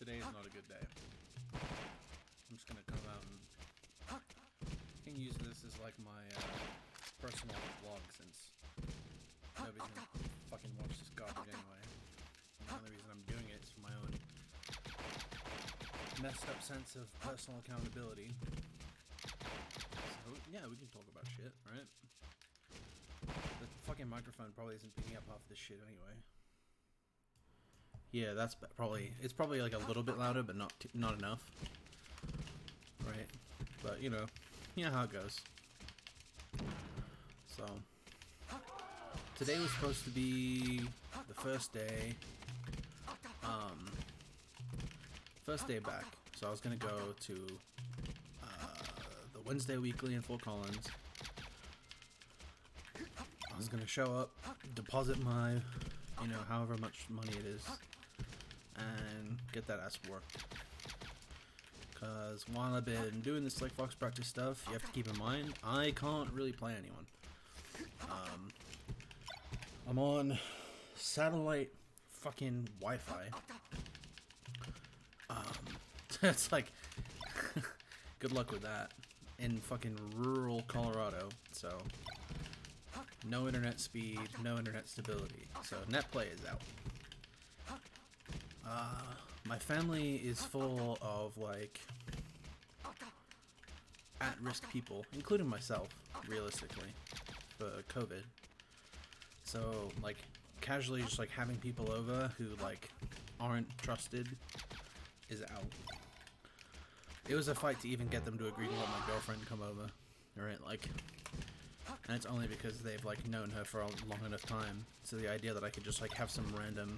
today is not a good day. I'm just gonna come out and I can use this as like my personal vlog since nobody's gonna fucking watch this garbage anyway. And the only reason I'm doing it is for my own messed up sense of personal accountability. So yeah, we can talk about shit, right? The fucking microphone probably isn't picking up half this shit anyway. Yeah, that's probably, it's probably like a little bit louder, but not enough. Right? But, you know how it goes. So, today was supposed to be the first day back. So I was gonna go to the Wednesday Weekly in Fort Collins. I was gonna show up, deposit my, however much money it is, and get that ass worked. Because while I've been doing this like Fox practice stuff, you have to keep in mind, I can't really play anyone. I'm on satellite fucking Wi-Fi. It's like, good luck with that. In fucking rural Colorado, so no internet speed, no internet stability. So NetPlay is out. My family is full of like at-risk people, including myself, realistically, for COVID. So like casually just like having people over who like aren't trusted is out. It was a fight to even get them to agree to let my girlfriend come over. Alright, like, and it's only because they've like known her for a long enough time. So the idea that I could just like have some random,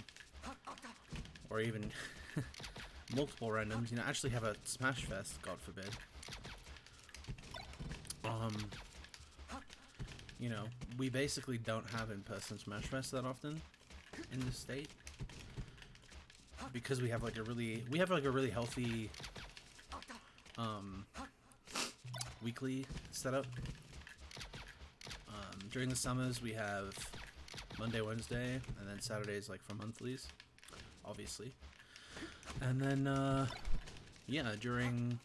or even multiple randoms, actually have a Smash Fest, God forbid. We basically don't have in-person Smash Fest that often in this state because we have like a really healthy weekly setup. During the summers we have Monday, Wednesday, and then Saturdays like for monthlies, obviously. And then during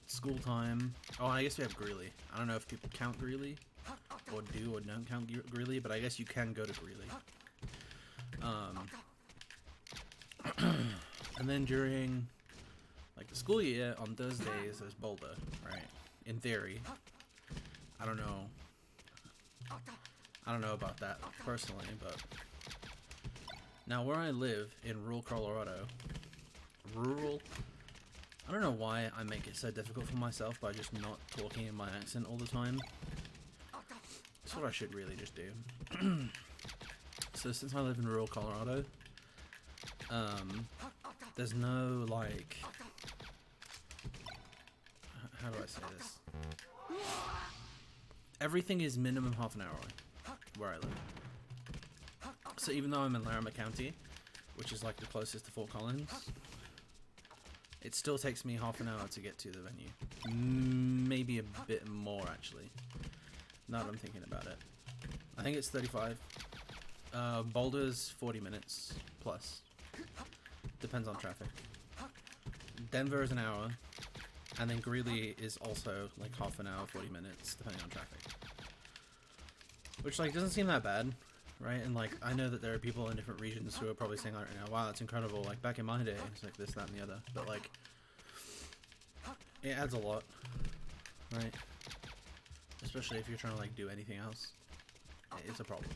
school time, I guess we have Greeley. I don't know if people count Greeley or do or don't count Greeley, but I guess you can go to Greeley. And then during like the school year, on Thursdays there's Boulder, right? In theory. I don't know about that personally, but now where I live in rural Colorado, I don't know why I make it so difficult for myself by just not talking in my accent all the time. That's what I should really just do. So since I live in rural Colorado, there's no like, how do I say this? Everything is minimum half an hour away where I live. So even though I'm in Larimer County, which is like the closest to Fort Collins, it still takes me half an hour to get to the venue. Maybe a bit more actually, now that I'm thinking about it. I think it's 35. Boulder's 40 minutes plus. Depends on traffic. Denver is an hour. And then Greeley is also like half an hour, 40 minutes, depending on traffic. Which like doesn't seem that bad, right? And like I know that there are people in different regions who are probably saying like right now, wow, that's incredible. Like back in my day, it's like this, that, and the other. But like, it adds a lot, right? Especially if you're trying to like do anything else, it's a problem.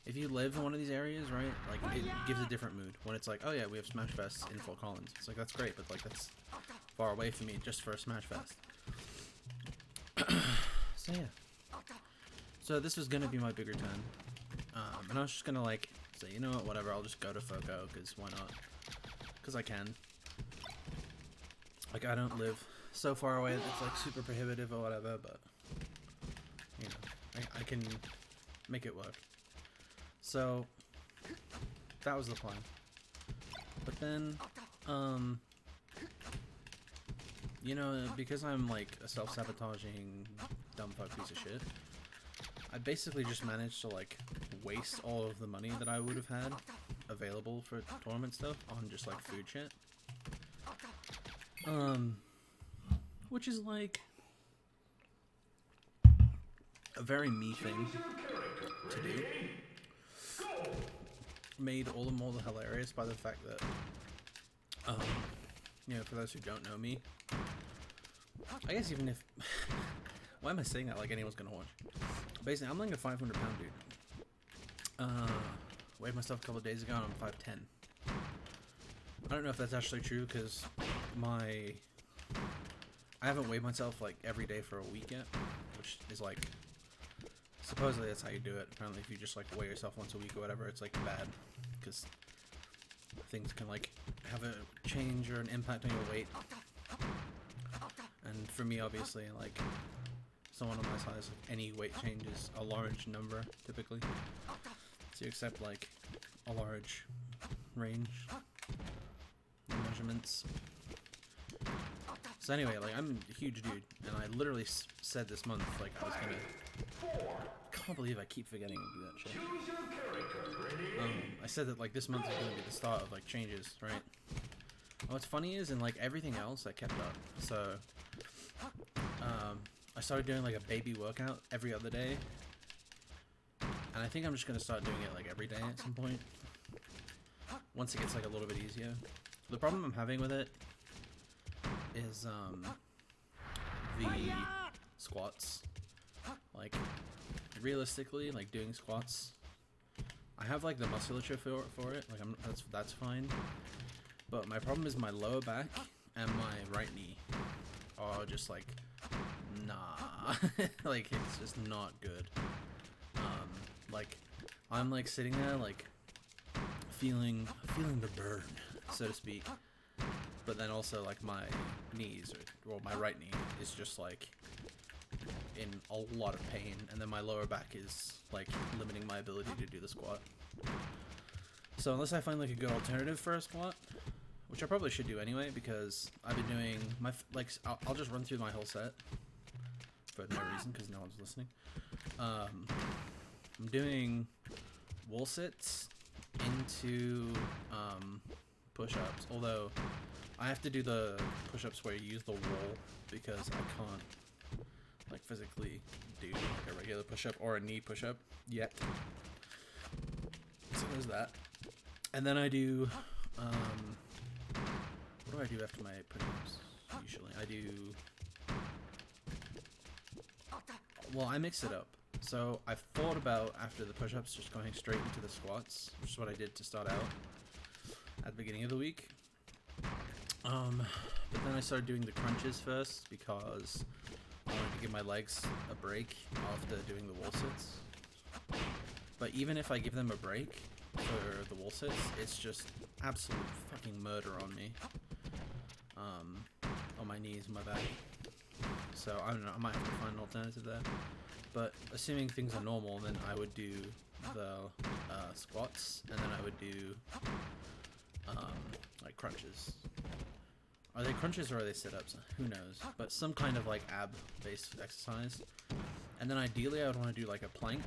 If you live in one of these areas, right, like it gives a different mood. When it's like, oh yeah, we have Smash Fest in Fort Collins. It's like, that's great, but like that's far away from me just for a Smash Fest. So yeah. So this was gonna be my bigger turn. And I was just gonna like say, you know what, whatever, I'll just go to FOCO, because why not? Because I can. Like, I don't live so far away that it's like super prohibitive or whatever, but I can make it work. So that was the plan. But then, because I'm like a self-sabotaging dumb fuck piece of shit, I basically just managed to like waste all of the money that I would have had available for tournament stuff on just like food shit. Which is like a very me thing to do. Made all the more hilarious by the fact that, you know, for those who don't know me, I guess even if, why am I saying that like anyone's gonna watch? Basically, I'm like a 500-pound dude. Weighed myself a couple of days ago and I'm 5'10". I don't know if that's actually true because I haven't weighed myself like every day for a week yet, which is like, supposedly that's how you do it. Apparently if you just like weigh yourself once a week or whatever, it's like bad because things can like have a change or an impact on your weight. And for me, obviously, like someone on my size, any weight change is a large number typically. So you accept like a large range of measurements. So anyway, like I'm a huge dude, and I literally said this month like I was gonna. I can't believe I keep forgetting to do that shit. I said that like this month is gonna be the start of like changes, right? What's funny is in like everything else I kept up. So I started doing like a baby workout every other day, and I think I'm just gonna start doing it like every day at some point. Once it gets like a little bit easier. The problem I'm having with it is the squats. Like realistically, like doing squats, I have like the musculature for it. Like that's fine. But my problem is my lower back and my right knee are just like nah. Like it's just not good. Like I'm like sitting there like feeling the burn, so to speak. But then also like my knees, or my right knee is just like in a lot of pain, and then my lower back is like limiting my ability to do the squat. So unless I find like a good alternative for a squat, which I probably should do anyway, because I've been doing my I'll just run through my whole set for no reason because no one's listening. I'm doing wall sits into push-ups, although I have to do the push-ups where you use the wall because I can't like physically do like a regular push-up or a knee push-up yet. So there's that. And then I do what do I do after my push-ups? Usually I do, well, I mix it up. So I've thought about after the push-ups just going straight into the squats, which is what I did to start out at the beginning of the week. But then I started doing the crunches first because I wanted to give my legs a break after doing the wall sits. But even if I give them a break for the wall sits, it's just absolute fucking murder on me. On my knees and my back. So I don't know, I might have to find an alternative there. But assuming things are normal, then I would do the squats, and then I would do like crunches. Are they crunches or are they sit-ups? Who knows? But some kind of like ab-based exercise. And then ideally I would want to do like a plank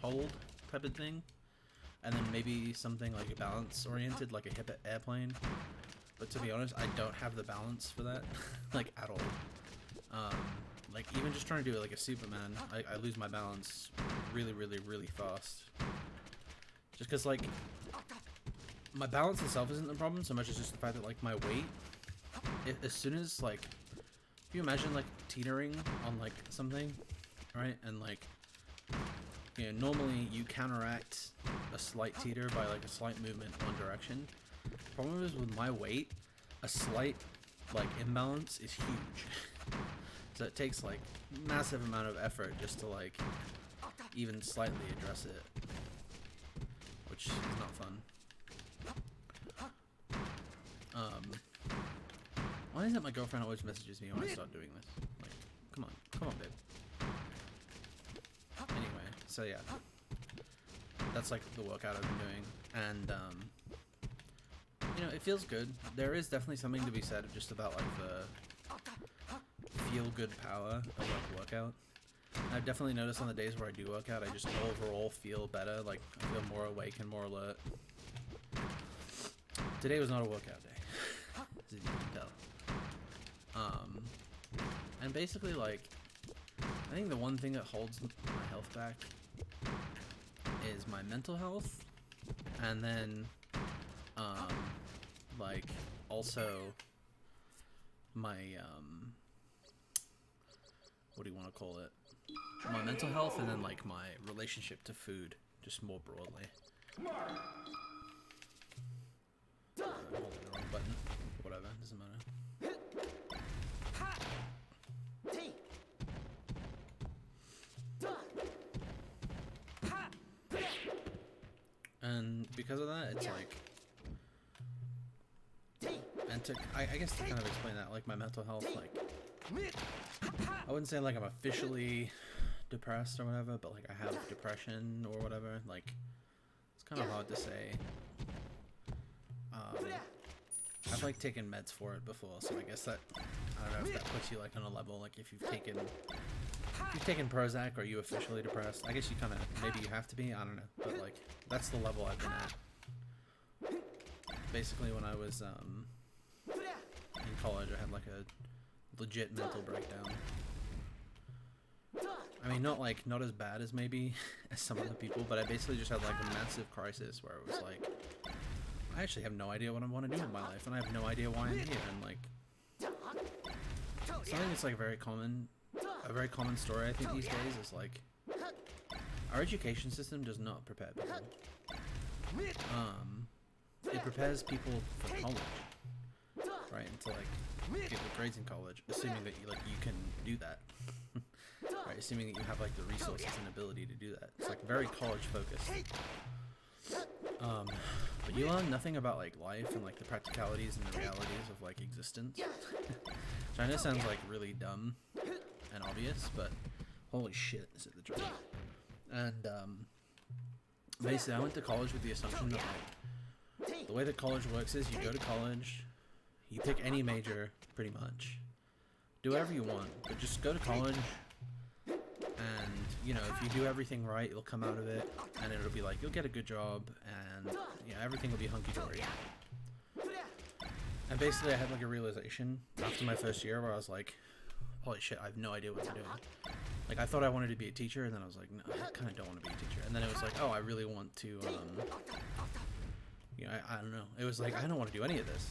hold type of thing. And then maybe something like balance-oriented, like a hip airplane. But to be honest, I don't have the balance for that, like at all. Like even just trying to do it like a Superman, I lose my balance really, really, really fast. Just because like my balance itself isn't the problem so much as just the fact that like my weight, as soon as like, if you imagine like teetering on like something, right? And like, you know, normally you counteract a slight teeter by like a slight movement one direction. The problem is with my weight, a slight like imbalance is huge. So it takes like massive amount of effort just to like even slightly address it, which is not fun. Why is it my girlfriend always messages me when I start doing this? Like, come on, babe. Anyway, so yeah, that's like the workout I've been doing, and you know, it feels good. There is definitely something to be said just about like the feel-good power of like workout. I've definitely noticed on the days where I do work out, I just overall feel better. Like I feel more awake and more alert. Today was not a workout day, as you can tell. Um, and basically, like, I think the one thing that holds my health back is my mental health, and then, like, also my, what do you want to call it? My mental health, and then, like, my relationship to food, just more broadly. Holding the wrong button. Whatever, doesn't matter. And because of that, it's like, and to, I guess to kind of explain that, like, my mental health, like, I wouldn't say, like, I'm officially depressed or whatever, but, like, I have depression or whatever, like, it's kind of hard to say. I've, like, taken meds for it before, so I guess that, I don't know if that puts you, like, on a level, like, if you've taken Prozac, are you officially depressed? I guess you kind of, maybe you have to be, I don't know, but, like, that's the level I've been at. Basically, when I was, in college, I had, like, a legit mental breakdown. I mean, not as bad as maybe as some other people, but I basically just had, like, a massive crisis where it was, like, I actually have no idea what I want to do with my life, and I have no idea why I'm here, and, like, something that's, like, a very common story, I think, these days is, like, our education system does not prepare people. It prepares people for college, right, and to, like, get good grades in college, assuming that you can do that. Right, assuming that you have, like, the resources and ability to do that. It's, like, very college focused. But you learn nothing about, like, life and, like, the practicalities and the realities of, like, existence. Which I know sounds, like, really dumb and obvious, but holy shit, is it the truth. And, basically, I went to college with the assumption that, like, the way that college works is you go to college, you pick any major, pretty much, do whatever you want, but just go to college, and, you know, if you do everything right, you'll come out of it, and it'll be like, you'll get a good job, and, you know, everything will be hunky-dory. And basically, I had, like, a realization after my first year where I was like, holy shit, I have no idea what I'm doing. Like, I thought I wanted to be a teacher, and then I was like, no, I kind of don't want to be a teacher. And then it was like, oh, I really want to, you know, I don't know. It was like, I don't want to do any of this.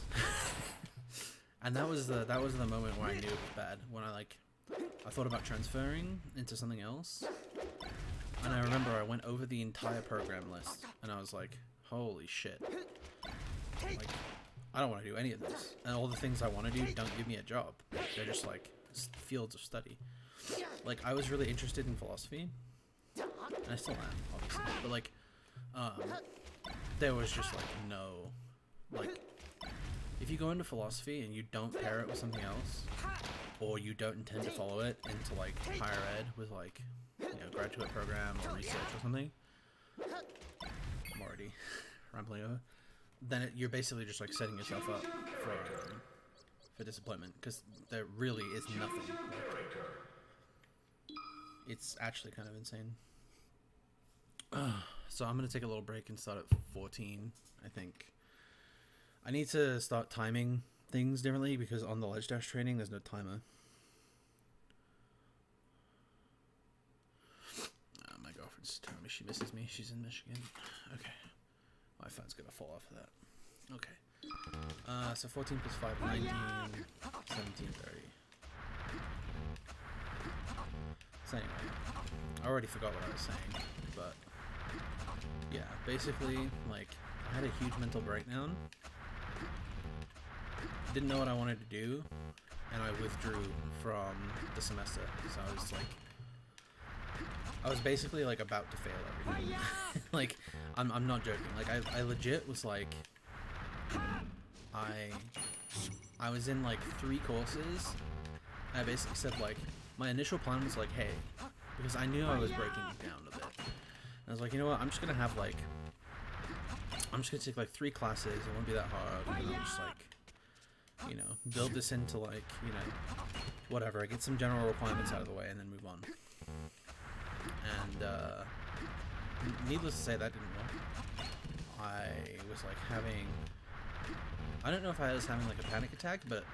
And that was the moment where I knew it was bad. When I thought about transferring into something else. And I remember I went over the entire program list, and I was like, holy shit. Like, I don't want to do any of this. And all the things I want to do don't give me a job. They're just, like, fields of study. Like, I was really interested in philosophy, and I still am, obviously, but, like, there was just, like, no, like, if you go into philosophy and you don't pair it with something else, or you don't intend to follow it into, like, higher ed with, like, you know, graduate program or research or something, I'm already rambling over, then you're basically just, like, setting yourself up for disappointment, because there really is nothing. It's actually kind of insane. So I'm going to take a little break and start at 14, I think. I need to start timing things differently, because on the ledge dash training, there's no timer. My girlfriend's telling me she misses me. She's in Michigan. Okay. My phone's going to fall off of that. Okay. So 14 plus 5, 19, 17, 30. So anyway, I already forgot what I was saying, but yeah, basically, like, I had a huge mental breakdown, didn't know what I wanted to do, and I withdrew from the semester, so I was basically, like, about to fail everything. Like, I'm not joking, like, I legit was, like, I was in, like, 3 courses, and I basically said, like, my initial plan was like, hey, because I knew I was breaking down a bit. And I was like, you know what, I'm just gonna take, like, 3 classes, it won't be that hard, and I'll just, like, you know, build this into, like, you know, whatever, get some general requirements out of the way, and then move on. And, needless to say, that didn't work. I was, like, I don't know if I was having, like, a panic attack, but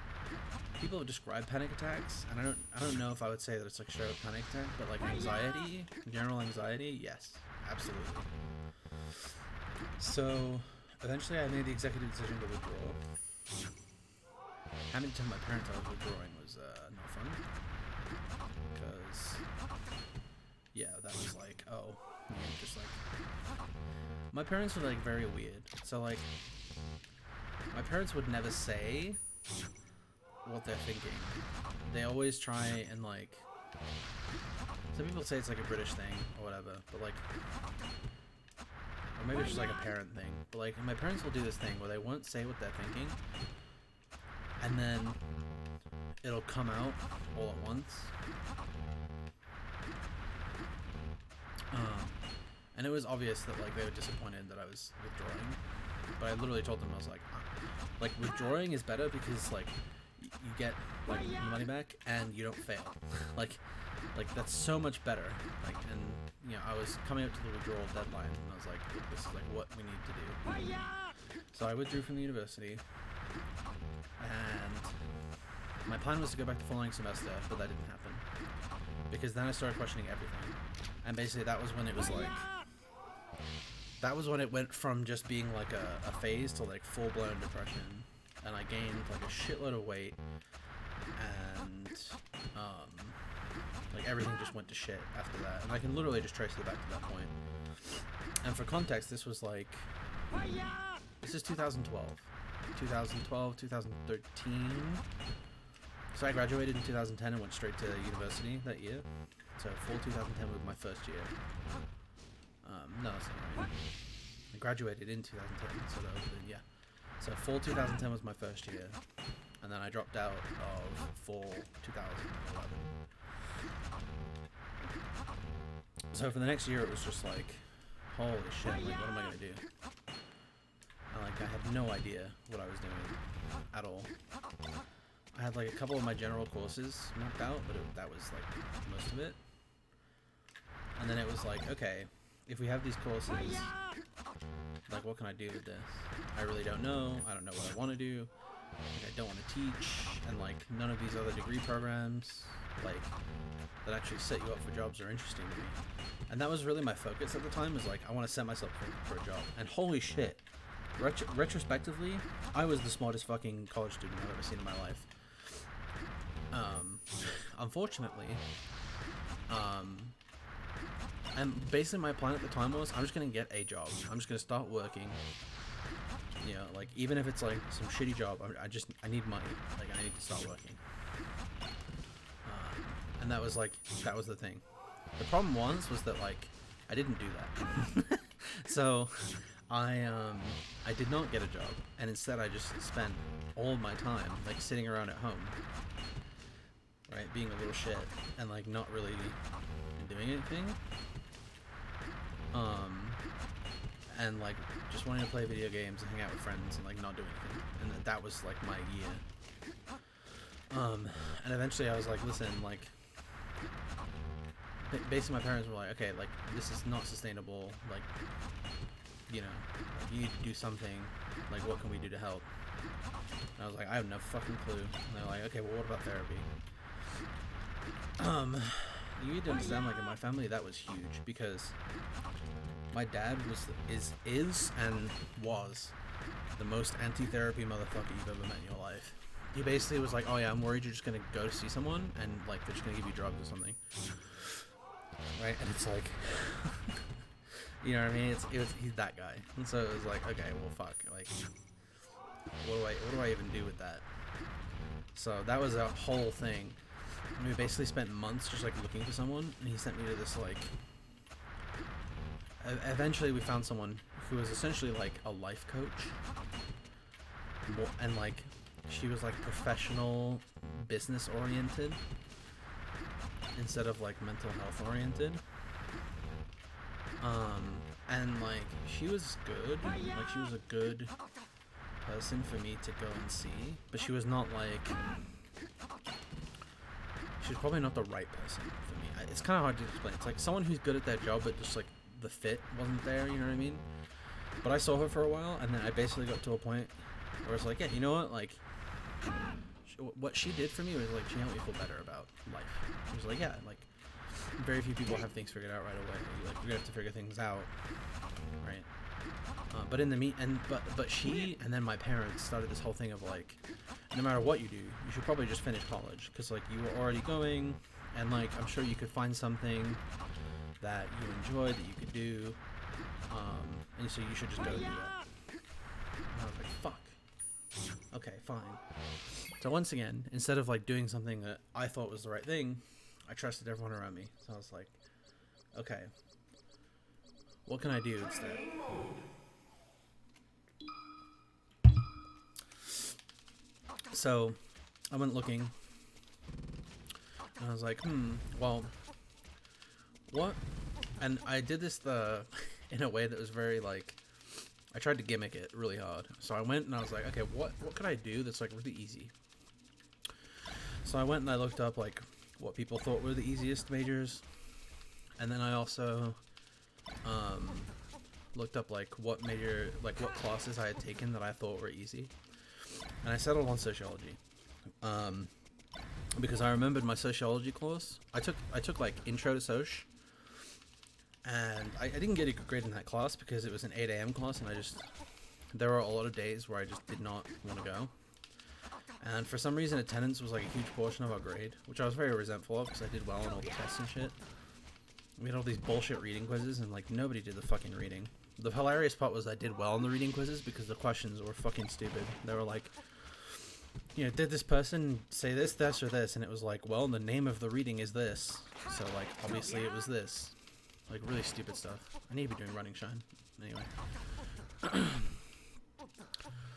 people have described panic attacks, and I don't know if I would say that it's like straight up panic attack, but like anxiety, general anxiety, yes, absolutely. So eventually I made the executive decision to withdraw. Having to tell my parents I was withdrawing was not fun, because yeah, that was like, oh, you know, just like, my parents were like very weird. So like, my parents would never say what they're thinking. They always try and like, some people say it's like a British thing or whatever, but like, or maybe it's just like a parent thing, but like my parents will do this thing where they won't say what they're thinking, and then it'll come out all at once. And it was obvious that like they were disappointed that I was withdrawing, but I literally told them, I was like withdrawing is better because like you get like the money back and you don't fail. like that's so much better. Like, and you know, I was coming up to the withdrawal deadline and I was like, this is like what we need to do. So I withdrew from the university, and my plan was to go back the following semester, but that didn't happen because then I started questioning everything. And basically that was when it was like, that was when it went from just being like a phase to like full-blown depression, and I gained like a shitload of weight, and like everything just went to shit after that, and I can literally just trace it back to that point. And for context, this was like, this is 2012, 2013. So I graduated in 2010 and went straight to university that year. So fall 2010 was my first year. No, that's not right. I graduated in 2010, so that would have been, yeah. So fall 2010 was my first year, and then I dropped out of fall 2011. So for the next year, it was just like, holy shit, like, what am I gonna do? And like, I had no idea what I was doing at all. I had like a couple of my general courses mapped out, but that was like most of it. And then it was like, okay, if we have these courses, like what can I do with this? I really don't know. I don't know what I want to do. Like, I don't want to teach, and like none of these other degree programs like that actually set you up for jobs are interesting to me. And that was really my focus at the time, was like, I want to set myself for a job. And holy shit, retrospectively, I was the smartest fucking college student I've ever seen in my life. Unfortunately, and basically my plan at the time was, I'm just gonna get a job. I'm just gonna start working. You know, like, even if it's like some shitty job, I need money. Like, I need to start working. And that was the thing. The problem was that like, I didn't do that. So I did not get a job, and instead I just spent all of my time like sitting around at home, right, being a little shit and like not really doing anything. And like just wanting to play video games and hang out with friends and like not do anything. And that was like my year. And eventually I was like, listen, like, basically my parents were like, okay, like, this is not sustainable, like, you know, like, you need to do something, like, what can we do to help? And I was like, I have no fucking clue. And they're like, okay, well, what about therapy? You need to understand, like, in my family, that was huge, because my dad is and was the most anti-therapy motherfucker you've ever met in your life. He basically was like, oh yeah, I'm worried you're just gonna go to see someone and like they're just gonna give you drugs or something, right? And it's like, you know what I mean? He's that guy, and so it was like, okay, well, fuck, like, what do I even do with that? So that was a whole thing. And we basically spent months just like looking for someone, and he sent me to this like. Eventually, we found someone who was essentially like a life coach, and like she was like professional, business oriented instead of like mental health oriented. And like she was good, like she was a good person for me to go and see, but she was not like, she was probably not the right person for me. It's kind of hard to explain. It's like someone who's good at their job, but just like the fit wasn't there, you know what I mean? But I saw her for a while, and then I basically got to a point where it's like, yeah, you know what, like, what she did for me was like she helped me feel better about life. She was like, yeah, like very few people have things figured out right away. Like you're gonna have to figure things out, right? But in the but she and then my parents started this whole thing of like, no matter what you do, you should probably just finish college because like you were already going, and like I'm sure you could find something that you enjoy that you could do, and so you should just go do that. And I was like, fuck. Okay, fine. So once again, instead of like doing something that I thought was the right thing, I trusted everyone around me. So I was like, okay, what can I do instead? So I went looking, and I was like, well, what? And I did this in a way that was very like, I tried to gimmick it really hard. So I went and I was like, okay, what could I do that's like really easy? So I went and I looked up like what people thought were the easiest majors, and then I also looked up like what classes I had taken that I thought were easy, and I settled on sociology. Because I remembered my sociology course. I took like intro to soc, and I didn't get a good grade in that class because it was an 8 a.m. class, and there were a lot of days where I just did not want to go. And for some reason, attendance was like a huge portion of our grade, which I was very resentful of because I did well on all the tests and shit. We had all these bullshit reading quizzes, and like nobody did the fucking reading. The hilarious part was I did well on the reading quizzes because the questions were fucking stupid. They were like, you know, did this person say this, or this? And it was like, well, the name of the reading is this. So like, obviously it was this. Like really stupid stuff. I need to be doing running shine. Anyway.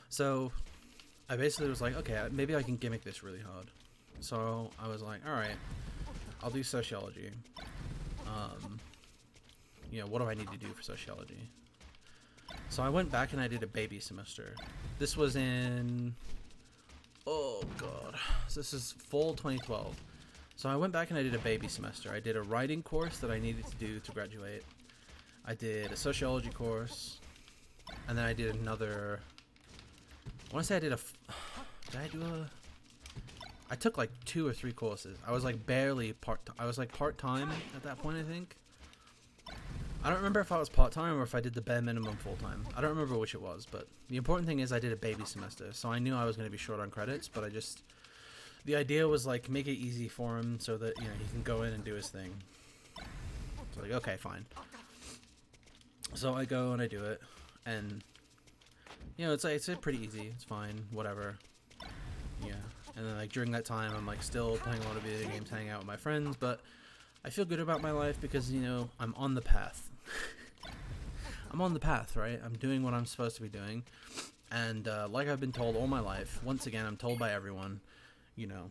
So I basically was like, okay, maybe I can gimmick this really hard. So I was like, alright, I'll do sociology. You know, what do I need to do for sociology? So I went back and I did a baby semester. This was in, oh god, so this is fall 2012. So I went back and I did a baby semester. I did a writing course that I needed to do to graduate. I did a sociology course, and then I did another, I want to say I did I took like 2 or 3 courses. I was like barely part-time at that point, I think. I don't remember if I was part-time or if I did the bare minimum full-time. I don't remember which it was, but the important thing is I did a baby semester, so I knew I was going to be short on credits, but the idea was like make it easy for him so that, you know, he can go in and do his thing. So like, okay, fine. So I go and I do it, and you know, it's pretty easy. It's fine, whatever. Yeah. And then like during that time, I'm like still playing a lot of video games, hanging out with my friends, but I feel good about my life because, you know, I'm on the path. I'm on the path, right? I'm doing what I'm supposed to be doing. And like I've been told all my life, once again, I'm told by everyone, you know,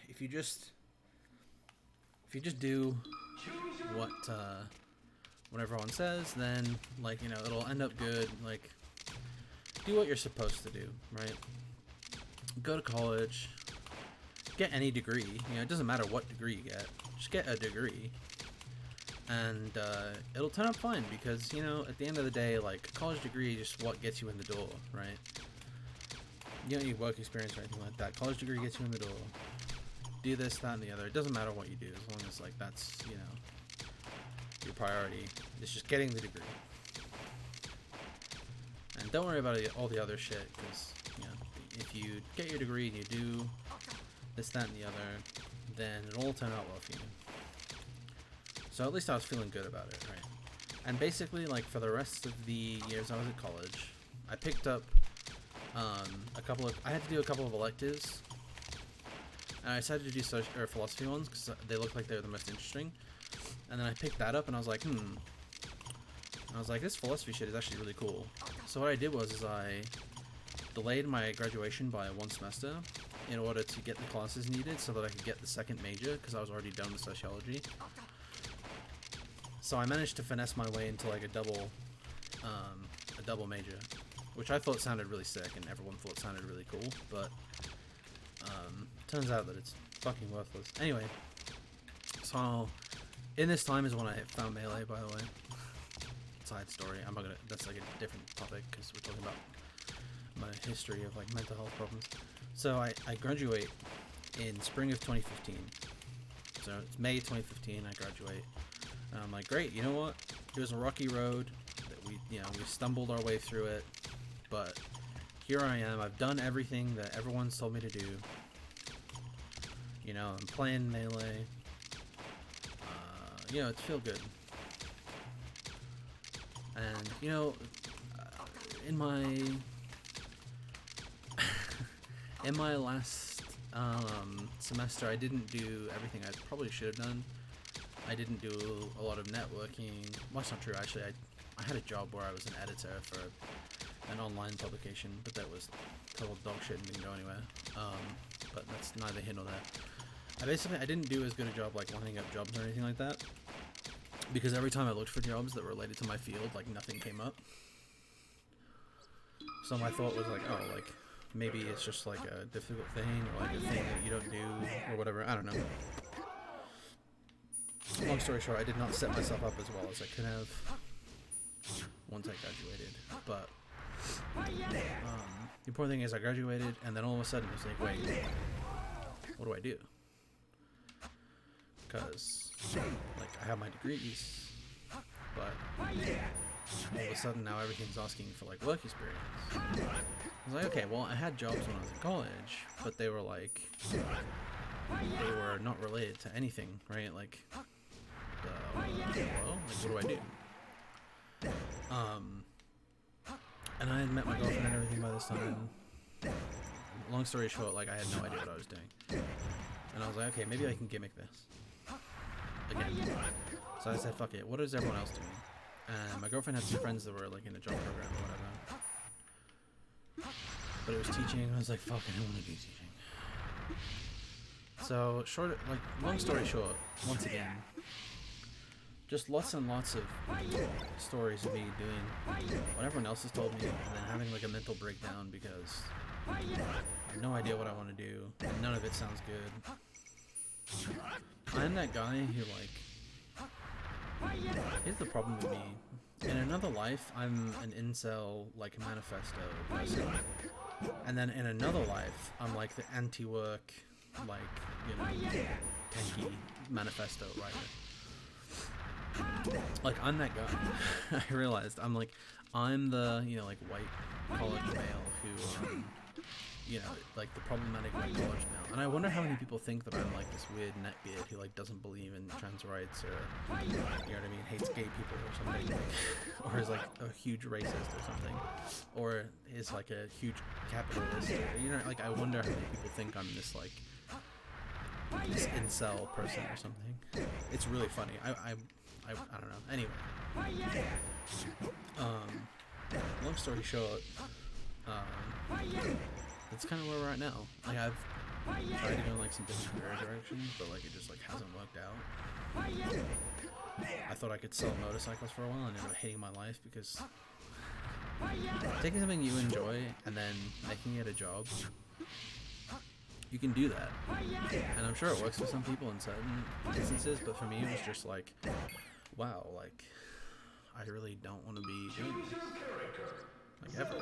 if you just do what everyone says, then like, you know, it'll end up good. Like, do what you're supposed to do, right? Go to college, get any degree. You know, it doesn't matter what degree you get, just get a degree, and it'll turn out fine because, you know, at the end of the day, like, a college degree is just what gets you in the door, right? You don't need work experience or anything like that. College degree gets you in the door. Do this, that, and the other. It doesn't matter what you do as long as, like, that's, you know, your priority. It's just getting the degree. And don't worry about all the other shit, because, you know, if you get your degree and you do this, that, and the other, then it'll all turn out well for you. So at least I was feeling good about it, right? And basically, like, for the rest of the years I was at college, I picked up I had to do a couple of electives, and I decided to do philosophy ones because they looked like they were the most interesting. And then I picked that up, and I was like, I was like, this philosophy shit is actually really cool. So what I did was I delayed my graduation by 1 semester in order to get the classes needed so that I could get the second major because I was already done with sociology. So I managed to finesse my way into like a double major, which I thought sounded really sick and everyone thought sounded really cool, but turns out that it's fucking worthless. Anyway, so in this time is when I found Melee, by the way. Side story. That's like a different topic because we're talking my history of like mental health problems. So I graduate in spring of 2015. So it's May 2015. I graduate, and I'm like, great. You know what? It was a rocky road that we stumbled our way through it, but here I am. I've done everything that everyone's told me to do. You know, I'm playing Melee. You know, it's feel good. And you know, in my last semester, I didn't do everything I probably should have done. I didn't do a lot of networking. Well, that's not true. Actually, I had a job where I was an editor for an online publication, but that was total dog shit and didn't go anywhere. But that's neither here nor there. I didn't do as good a job like lining up jobs or anything like that, because every time I looked for jobs that were related to my field, like nothing came up. So my thought was like, oh, like maybe it's just like a difficult thing, or like a thing that you don't do, or whatever. I don't know. Long story short, I did not set myself up as well as I could have once I graduated. But the important thing is I graduated, and then all of a sudden it's like, wait, what do I do? Because like I have my degrees, but all of a sudden now everything's asking for like work experience. I was like, okay, well, I had jobs when I was in college, but they were like, they were not related to anything, right? Like, well, like, what do I do? And I had met my girlfriend and everything by this time. Long story short, like, I had no idea what I was doing. And I was like, okay, maybe I can gimmick this. Again. So I said, fuck it, what is everyone else doing? And my girlfriend had some friends that were, like, in a job program or whatever. But it was teaching, and I was like, fuck, I don't want to do teaching. So, long story short, once again, just lots and lots of stories of me doing what everyone else has told me, and then having, like, a mental breakdown because I have no idea what I want to do, and none of it sounds good. I'm that guy who, like, here's the problem with me. In another life, I'm an incel, like, manifesto person. And then in another life, I'm like the anti-work, like, you know, tanky manifesto writer. Like, I'm that guy. I realized I'm the, you know, like, white college male who, you know, like the problematic white college male. And I wonder how many people think that I'm like this weird neckbeard who like doesn't believe in trans rights, or, you know what I mean, hates gay people or something, or is like a huge racist or something, or is like a huge capitalist, or, you know, like I wonder how many people think I'm this like this incel person or something. It's really funny. I don't know. Anyway, long story short, that's kind of where we're at now. Like, I've tried to go in like some different career directions, but like it just like hasn't worked out. I thought I could sell motorcycles for a while and ended up hating my life, because taking something you enjoy and then making it a job, you can do that. And I'm sure it works for some people in certain instances, but for me it was just like, wow, like I really don't want to be doing this. Like ever.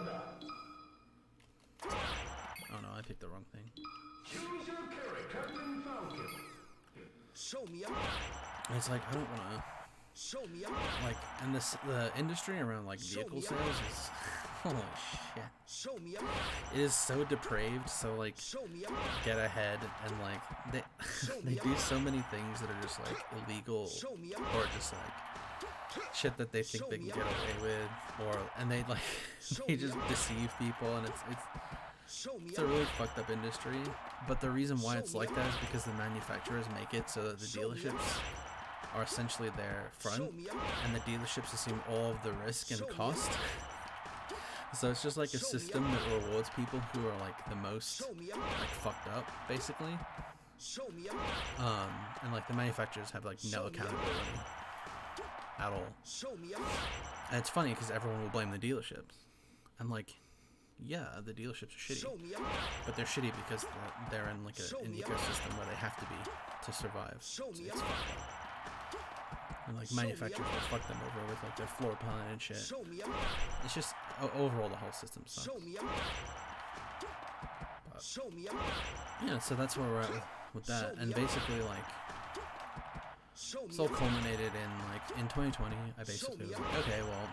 Oh no, I picked the wrong thing. It's like, I don't wanna, like, and the industry around like vehicle sales is, holy shit. It is so depraved, so like, get ahead, and like, they do so many things that are just like illegal, or just like shit that they think they can get away with, and they like, they just deceive people, and it's a really fucked up industry. But the reason why it's like that is because the manufacturers make it so that the dealerships are essentially their front, and the dealerships assume all of the risk and cost. So it's just like a system that rewards people who are like the most like fucked up, basically. And like the manufacturers have like no accountability at all. And it's funny because everyone will blame the dealerships. I'm like, yeah, the dealerships are shitty, but they're shitty because they're in like an ecosystem where they have to be to survive. So it's fucked up. And like manufacturers will fuck them over with like their floor plan and shit. It's just overall the whole system sucks. But, yeah, so that's where we're at with that, and basically like it's all culminated in like in 2020. I basically was like, okay, well,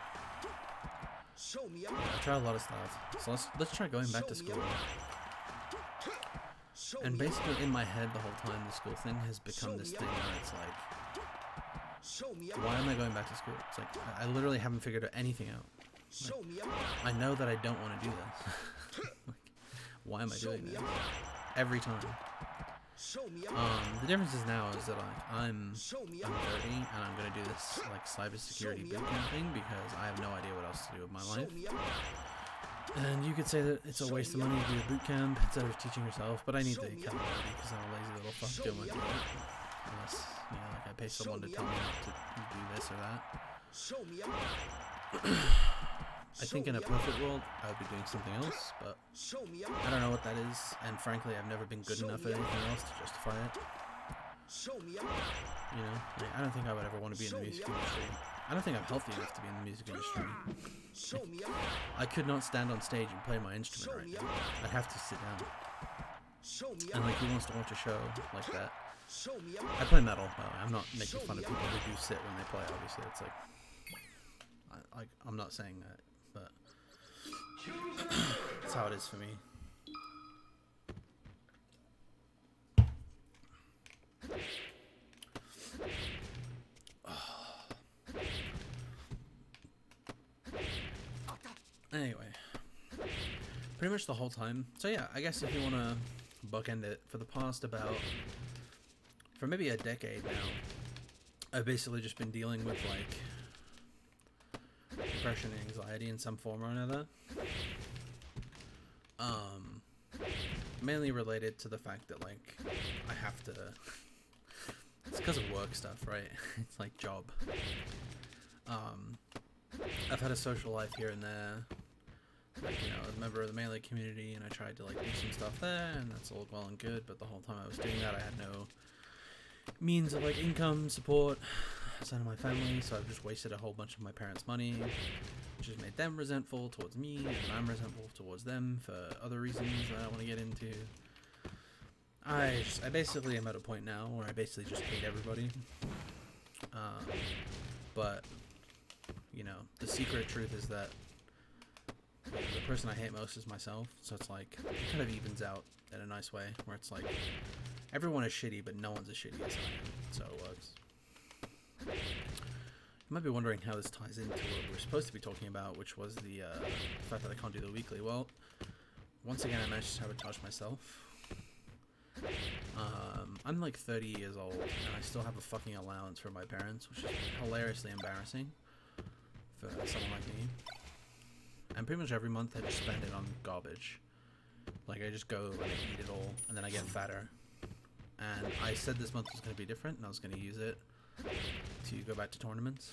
I tried a lot of stuff, so let's try going back to school. And basically in my head the whole time, the school thing has become this thing where it's like, why am I going back to school? It's like I literally haven't figured anything out. Like, I know that I don't want to do this. Like, why am I doing this every time? The difference is now is that like I'm 30 and I'm gonna do this like cybersecurity bootcamp thing because I have no idea what else to do with my life. And you could say that it's a waste of money to do a bootcamp instead of teaching yourself, but I need the accountability because I'm a lazy little fuck who won't do it unless, you know, like I pay someone to tell me not to do this or that. I think in a perfect world I would be doing something else, but I don't know what that is, and frankly I've never been good enough at anything else to justify it. You know, like, I don't think I would ever want to be in the music industry. I don't think I'm healthy enough to be in the music industry. Like, I could not stand on stage and play my instrument right now. I'd have to sit down. And like, who wants to watch a show like that? I play metal, by the way. I'm not making fun of people who do sit when they play, obviously. It's like, I'm not saying that, but that's how it is for me. Anyway, pretty much the whole time. So yeah, I guess if you want to bookend it, for the past for maybe a decade now, I've basically just been dealing with like depression and anxiety in some form or another. Mainly related to the fact that like I have to. It's because of work stuff, right? It's like job. I've had a social life here and there. Like, you know, I was a member of the Melee community, and I tried to like do some stuff there, and that's all well and good. But the whole time I was doing that, I had no means of like income support outside of my family, so I've just wasted a whole bunch of my parents' money, which has made them resentful towards me, and I'm resentful towards them for other reasons that I don't want to get into. I basically am at a point now where I basically just hate everybody. But you know, the secret truth is that the person I hate most is myself, so it's like, it kind of evens out in a nice way, where it's like, everyone is shitty, but no one's as shitty as I am, so it works. You might be wondering how this ties into what we were supposed to be talking about, which was the fact that I can't do the weekly. Well, once again, I managed to sabotage myself. I'm like 30 years old, and I still have a fucking allowance from my parents, which is hilariously embarrassing for someone like me. And pretty much every month I just spend it on garbage. Like, I just go and I eat it all, and then I get fatter. And I said this month was going to be different, and I was going to use it to go back to tournaments.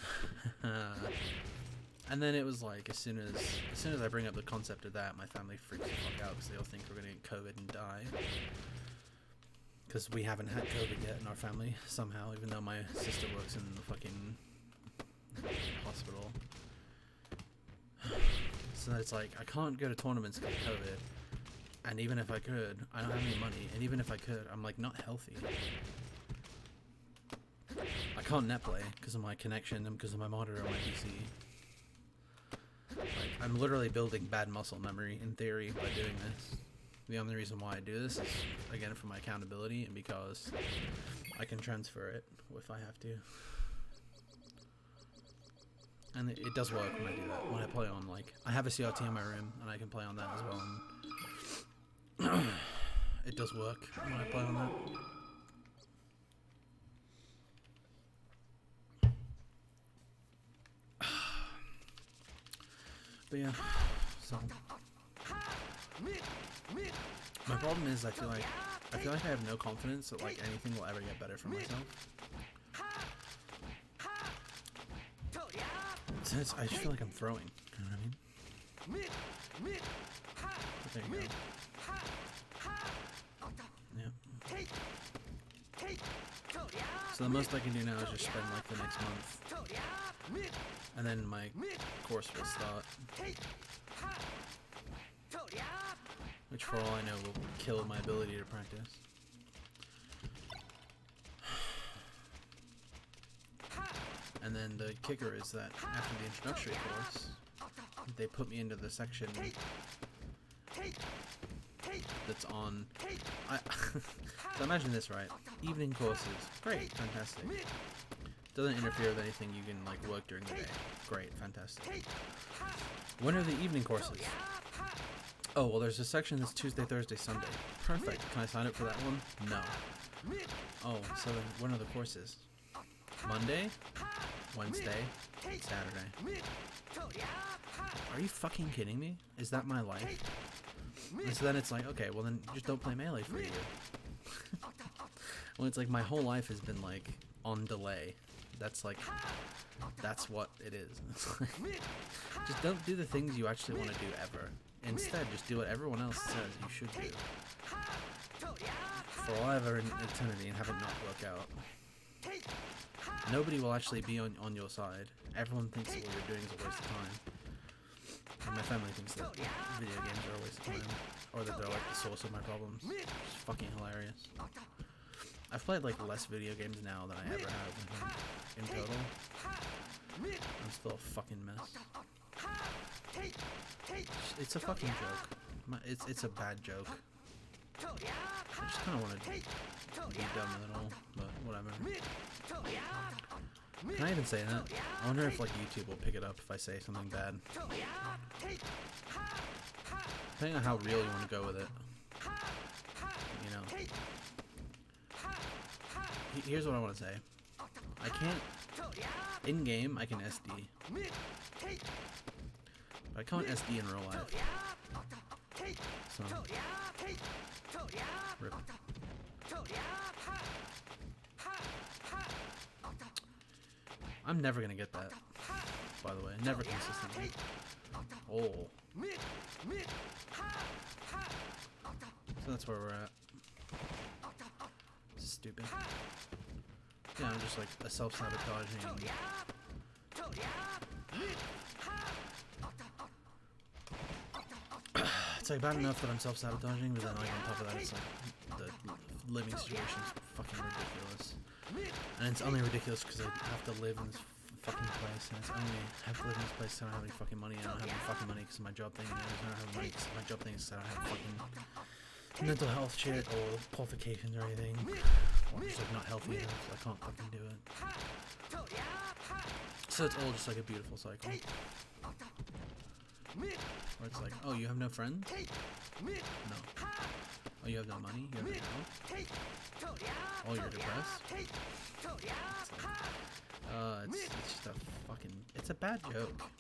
And then it was like, as soon as I bring up the concept of that, my family freaks the fuck out because they all think we're going to get COVID and die. Because we haven't had COVID yet in our family, somehow, even though my sister works in the fucking hospital. So it's like, I can't go to tournaments because of COVID. And even if I could, I don't have any money. And even if I could, I'm like not healthy. I can't net play because of my connection and because of my monitor on my PC. Like, I'm literally building bad muscle memory in theory by doing this. The only reason why I do this is, again, for my accountability and because I can transfer it if I have to. And it does work when I do that. When I play on, like, I have a CRT in my room and I can play on that as well. And it does work when I play on that. But yeah, so my problem is I feel like I have no confidence that like anything will ever get better for myself. So I just feel like I'm throwing. You know what I mean? But there you go. Yeah. So the most I can do now is just spend like the next month, and then my course will start, which for all I know will kill my ability to practice. And then the kicker is that after the introductory course, they put me into the section that's on... So imagine this, right? Evening courses. Great, fantastic. Doesn't interfere with anything you can like work during the day. Great, fantastic. When are the evening courses? Oh, well there's a section that's Tuesday, Thursday, Sunday. Perfect. Can I sign up for that one? No. Oh, so then when are the courses? Monday? Wednesday? Saturday? Are you fucking kidding me? Is that my life? And so then it's like, okay, well then just don't play Melee for a year. Well, it's like my whole life has been like on delay. That's like, that's what it is. Just don't do the things you actually want to do ever. Instead, just do what everyone else says you should do. For all ever in eternity and have it not work out. Nobody will actually be on your side. Everyone thinks that what you're doing is a waste of time. And my family thinks that video games are a waste of time. Or that they're like the source of my problems. It's fucking hilarious. I've played like less video games now than I ever have in total. I'm still a fucking mess. It's a fucking joke. It's a bad joke. I just kind of want to be done with it all, but whatever. Can I even say that? I wonder if like YouTube will pick it up if I say something bad. Depending on how real you want to go with it. You know. Here's what I want to say. I can't... In-game, I can SD. But I can't SD in real life. So... Rip. I'm never gonna get that, by the way. Never consistently. Oh. So that's where we're at. Stupid. Yeah, I'm just like a self-sabotaging. It's like bad enough that I'm self-sabotaging, but then like on top of that, it's like the living situation's fucking ridiculous. And it's only ridiculous because I have to live in this fucking place, and it's only I have to live in this place because I don't have any fucking money. I don't have any fucking money because of my job thing. And I don't have money because my job thing is I don't have fucking mental health shit or qualifications or anything. Or I'm just like not healthy enough, so I can't fucking do it. So it's all just like a beautiful cycle. Where it's like, oh, you have no friends? No. Oh, you have no money? You have no health? Oh, you're depressed? It's just a fucking... It's a bad joke.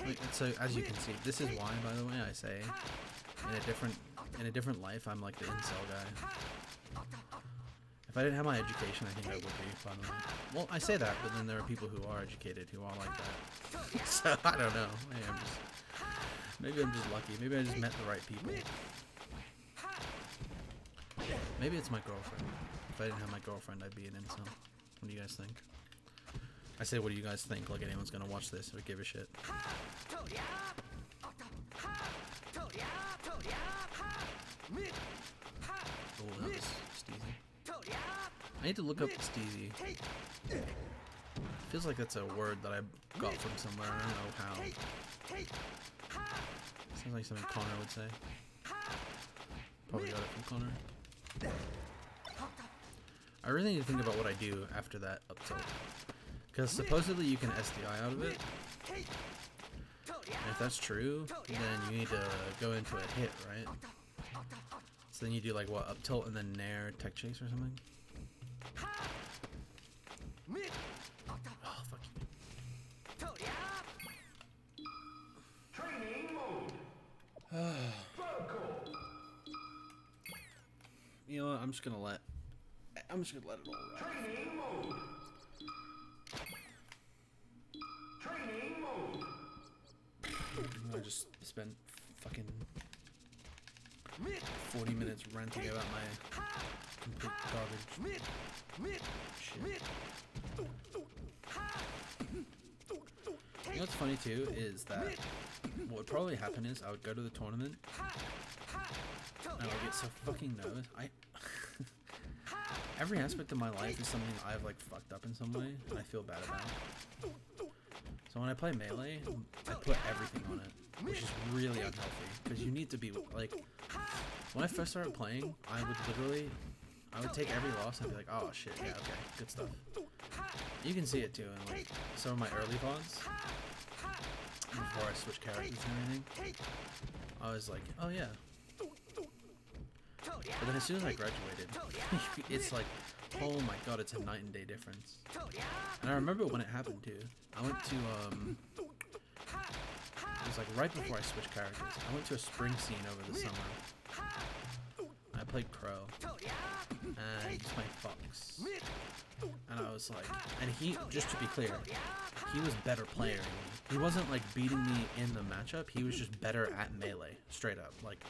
Like, so, as you can see, this is why, by the way, I say, in a different life, I'm like the incel guy. If I didn't have my education, I think I would be, by the way. Well, I say that, but then there are people who are educated who are like that. So, I don't know. Maybe I'm just lucky. Maybe I just met the right people. Maybe it's my girlfriend. If I didn't have my girlfriend, I'd be an incel. What do you guys think? I say, what do you guys think? Like anyone's gonna watch this or give a shit. Oh, that was Steezy. I need to look up Steezy. Feels like that's a word that I got from somewhere. I don't know how. Sounds like something Connor would say. Probably got it from Connor. I really need to think about what I do after that up tilt. Because supposedly you can SDI out of it. And if that's true, then you need to go into a hit, right? So then you do like what, up tilt and then nair tech chase or something? Oh, fuck you. Training mode. You know what, I'm just gonna let it all ride. Training mode. Training mode. I just spent fucking 40 minutes ranting about my complete garbage shit. You know what's funny too is that what would probably happen is I would go to the tournament and I would get so fucking nervous. Every aspect of my life is something I've like fucked up in some way and I feel bad about. So when I play Melee, I put everything on it, which is really unhealthy because you need to be like. When I first started playing, I would take every loss and be like, oh shit, yeah, okay, good stuff. You can see it too in like some of my early VODs before I switched characters and everything. I was like, oh yeah. But then as soon as I graduated, it's like, oh my god, it's a night and day difference. And I remember when it happened too. I went to it was like right before I switched characters. I went to a spring scene over the summer. I played Crow, and he's playing Fox. And I was like, and he, just to be clear, he was better player than me. He wasn't like beating me in the matchup, he was just better at Melee, straight up. Like,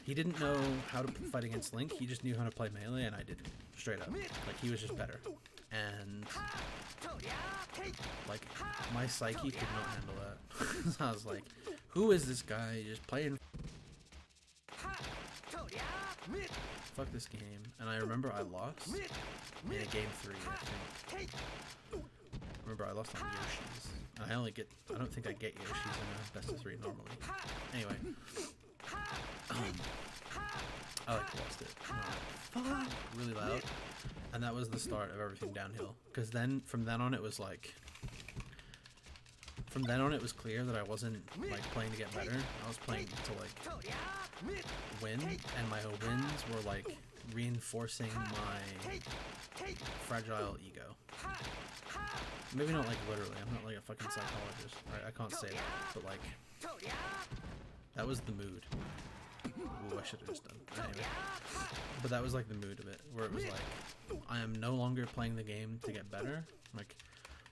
he didn't know how to fight against Link, he just knew how to play Melee, and I didn't, straight up. Like, he was just better. And, like, my psyche could not handle that. So I was like, who is this guy just playing? Fuck this game. And I remember I lost in a game 3, I think. Remember I lost on Yoshi's. And I don't think I get Yoshi's in a best of 3 normally. Anyway. I like lost it. Fuck! Really loud. And that was the start of everything downhill. Because then, from then on, it was like... From then on, it was clear that I wasn't, like, playing to get better. I was playing to, like, win. And my wins were, like, reinforcing my fragile ego. Maybe not, like, literally. I'm not, like, a fucking psychologist. I can't say that. But, like, that was the mood. Ooh, I should have just done that. Anyway. But that was, like, the mood of it. Where it was, like, I am no longer playing the game to get better. Like,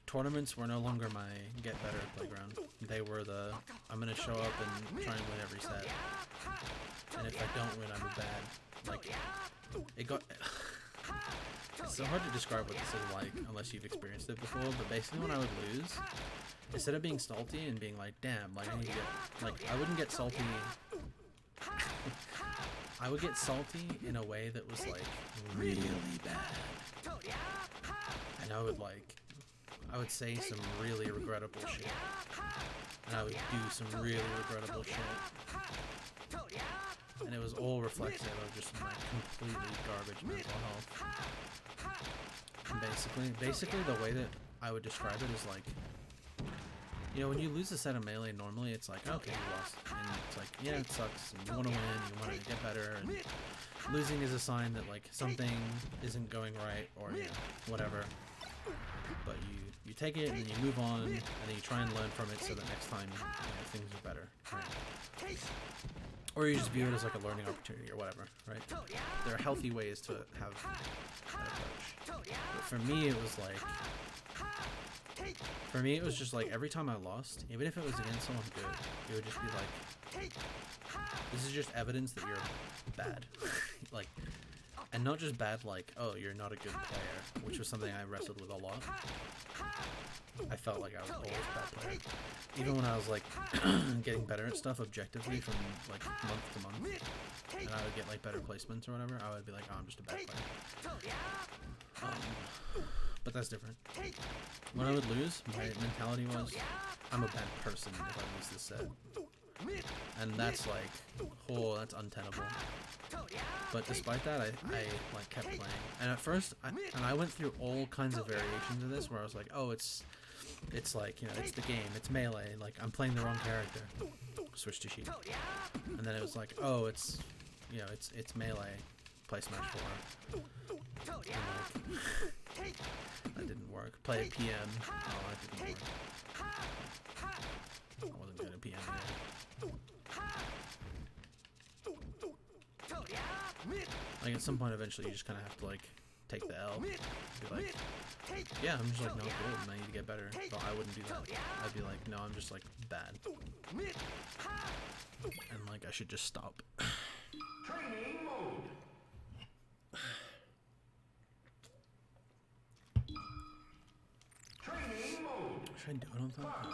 tournaments were no longer my get better playground. They were the, I'm gonna show up and try and win every set. And if I don't win, I'm bad. Like, it got... It's so hard to describe what this is like unless you've experienced it before, but basically when I would lose, instead of being salty and being like, damn, like I need to get, like, I wouldn't get salty. I would get salty in a way that was like really bad. And I would say some really regrettable shit. And I would do some really regrettable shit. And it was all reflective of just my completely garbage mental health. And basically the way that I would describe it is like, you know, when you lose a set of Melee, normally it's like, okay, you lost. And it's like, yeah, it sucks. And you want to win, you want to get better. And losing is a sign that, like, something isn't going right or, you know, whatever. But you take it and then you move on and then you try and learn from it so that next time, you know, things are better. Right? Or you just view it as like a learning opportunity or whatever, right? There are healthy ways to have that approach. But for me, it was like... For me, it was just like every time I lost, even if it was against someone good, it would just be like, this is just evidence that you're bad. Like, and not just bad like, oh, you're not a good player, which was something I wrestled with a lot. I felt like I was always a bad player. Even when I was like getting better at stuff objectively from like month to month, and I would get like better placements or whatever, I would be like, oh, I'm just a bad player. But that's different. When I would lose, my mentality was, I'm a bad person if I lose this set. And that's like, oh, that's untenable. But despite that, I like kept playing. And at first, I went through all kinds of variations of this where I was like, oh, it's like, you know, it's the game, it's Melee, like I'm playing the wrong character. Switch to Sheik. And then it was like, oh, it's, you know, it's Melee, play Smash 4. And like, that didn't work. Play PM. Oh, that didn't work. I wasn't good at PM yet. Like at some point eventually you just kind of have to like take the L. Be like, yeah, I'm just like not good and I need to get better. But I wouldn't do that. I'd be like, no, I'm just like bad. And like I should just stop. Training mode. Training mode. Should I do it on top?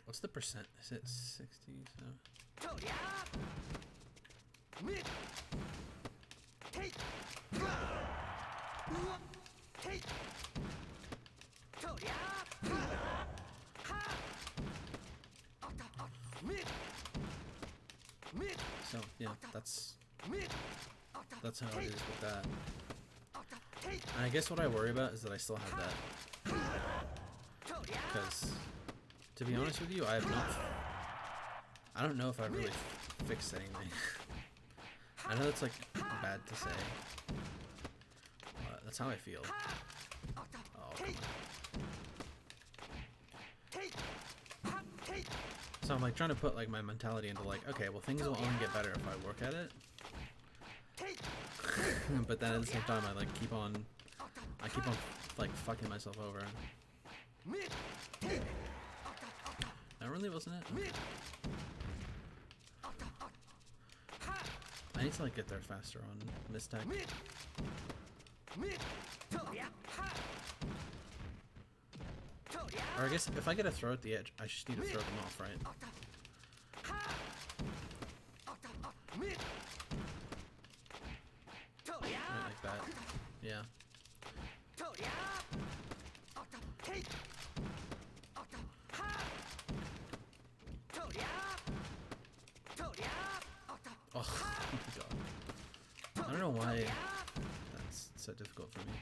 What's the percent? Is it 60? So. So yeah, that's how it is with that. And I guess what I worry about is that I still have that. Because, to be honest with you, I don't know if I've really fixed anything. I know that's like bad to say, but that's how I feel. Oh, come on. So I'm like trying to put like my mentality into like, okay, well things will only get better if I work at it. But then at the same time I keep on like fucking myself over. That really wasn't it? Okay. I need to like get there faster on Mistech. Or I guess if I get a throw at the edge, I just need to throw them off, right? Right, like that. Yeah. Oh my god. I don't know why that's so difficult for me.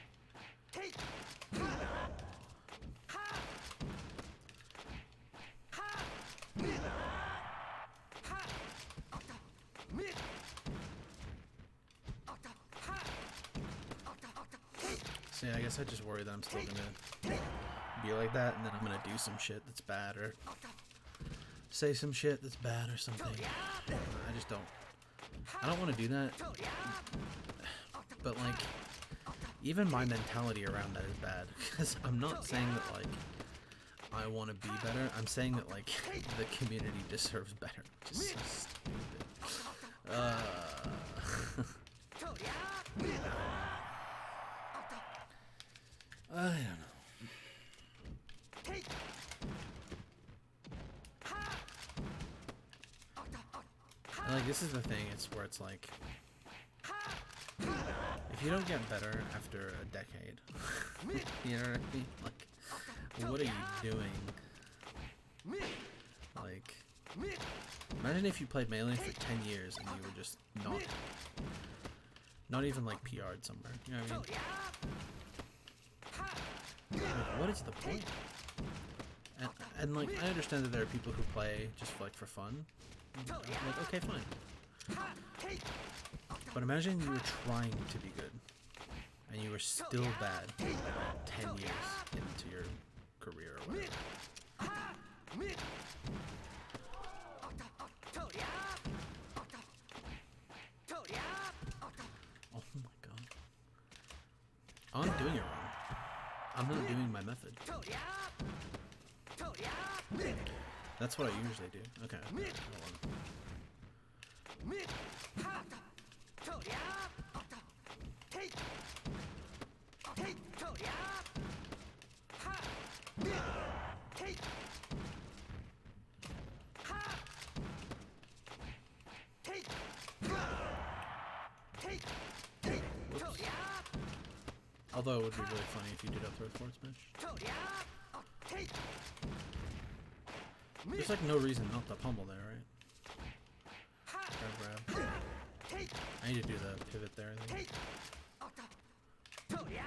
So yeah, I guess I just worry that I'm still gonna be like that, and then I'm gonna do some shit that's bad, or say some shit that's bad or something. I just don't. I don't want to do that. But like, even my mentality around that is bad, because I'm not saying that like I want to be better. I'm saying that like the community deserves better, which is so stupid. I don't know. And like this is the thing, it's where it's like, if you don't get better after a decade, you know what I mean? Like, what are you doing? Like, imagine if you played Melee for 10 years and you were just not even like PR'd somewhere, you know what I mean? Like, what is the point? And like, I understand that there are people who play just like for fun. Like, okay, fine. But imagine you were trying to be good, and you were still bad 10 years into your career or whatever. Oh my god. I'm doing it wrong. I'm not doing my method. That's what I usually do. Okay, hold on. Whoops. Although it would be really funny if you did up throw forward smash. There's like no reason not to pummel there, right? Grab. I need to do the pivot there, I think.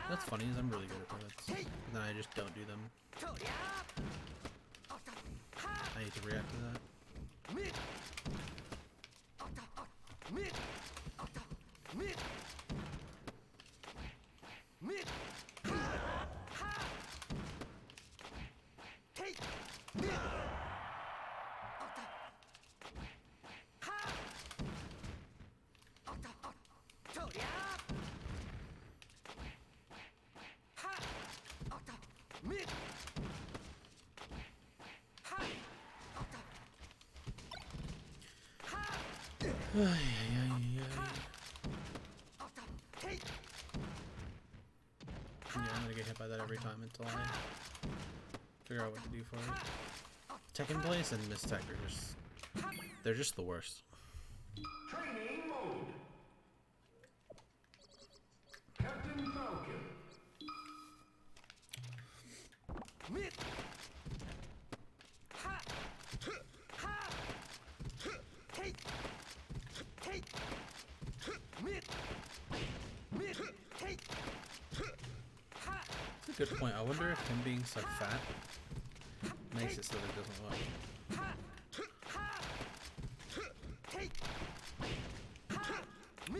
That's funny, is I'm really good at pivots. And then I just don't do them. I need to react to that. Ay, ay, ay, ay. Yeah, I'm gonna get hit by that every time until I figure out what to do for it. Tekken Blaze and Miss Tech are just... they're just the worst. Training mode. Captain Falcon. That's a good point. I wonder if him being so fat makes it so that it doesn't work.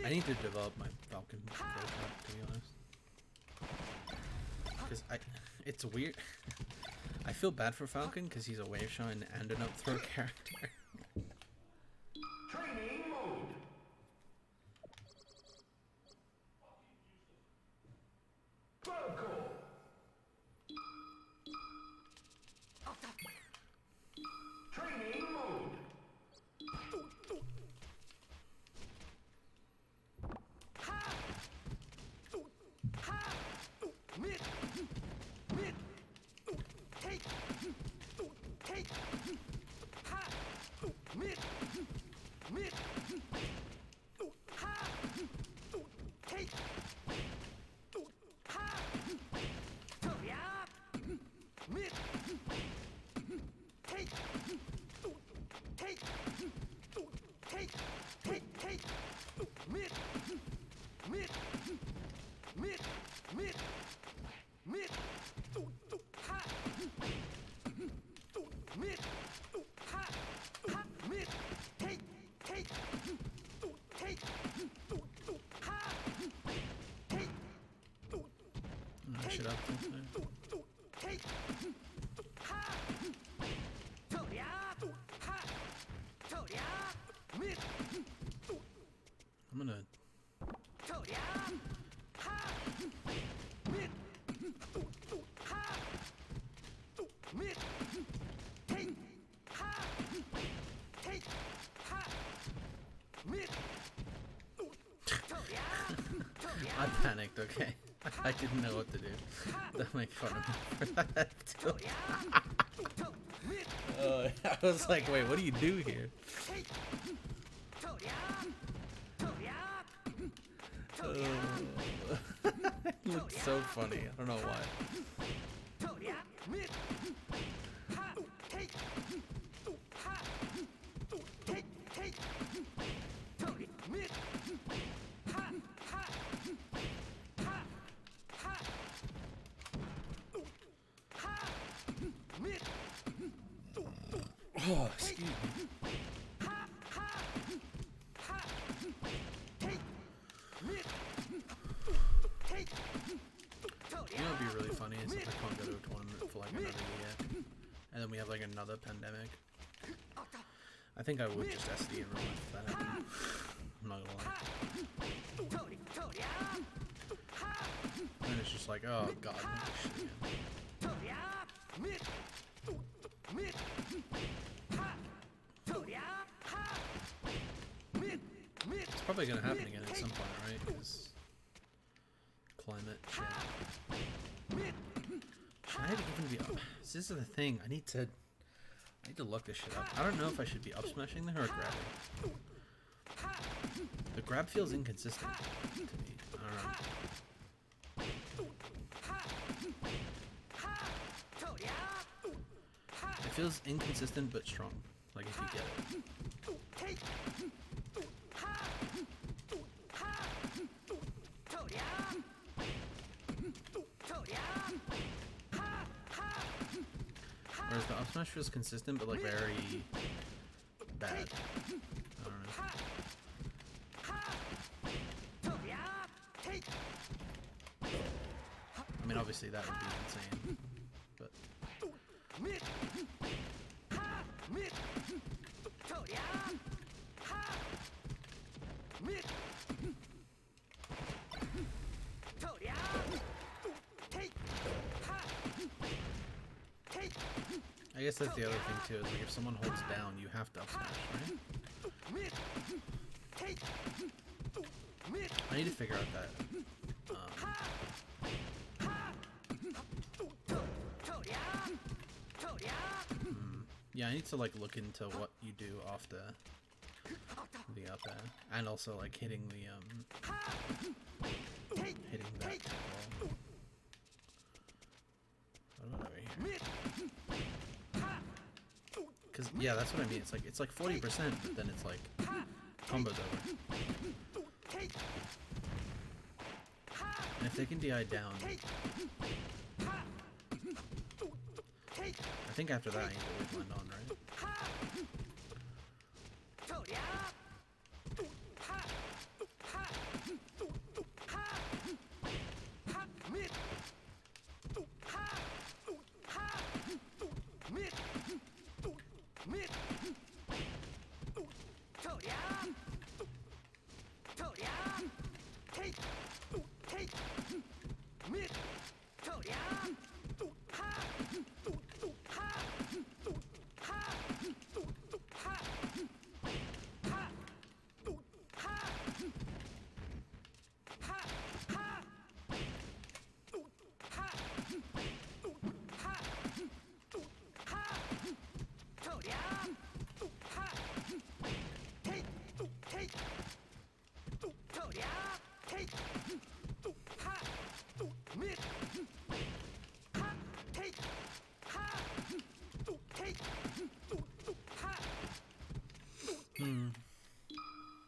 I need to develop my Falcon flowchart, to be honest. Because it's weird. I feel bad for Falcon because he's a wave shine and an up throw character. Training mode. Falcon. Training mode. Shit up. I'm gonna... I panicked, okay. I didn't know what to do. Don't make fun of me for that. I was like, wait, what do you do here? It looked so funny. I don't know why. Oh, excuse me. You know what would be really funny is if I can't go to a tournament for like another year, and then we have like another pandemic. I think I would just SD in real life if that happened. I'm not gonna lie. And it's just like, oh god, not this shit again. It's probably gonna happen again at some point, right? Because climate change. Should I even be up? This is the thing. I need to look this shit up. I don't know if I should be up smashing there or grabbing. The grab feels inconsistent to me. I don't know. It feels inconsistent but strong. Like if you get it. Whereas the up smash feels consistent but like very bad. I don't know. I mean obviously that would be insane. But I guess that's the other thing too, is like if someone holds down, you have to up smash, right? I need to figure out that. Yeah, I need to like look into what you do after the up air, and also like hitting the hitting that wall. What about over here? Cause yeah, that's what I mean. It's like 40%, but then it's like combos over. And if they can DI down, I think after that I need to always land on, right?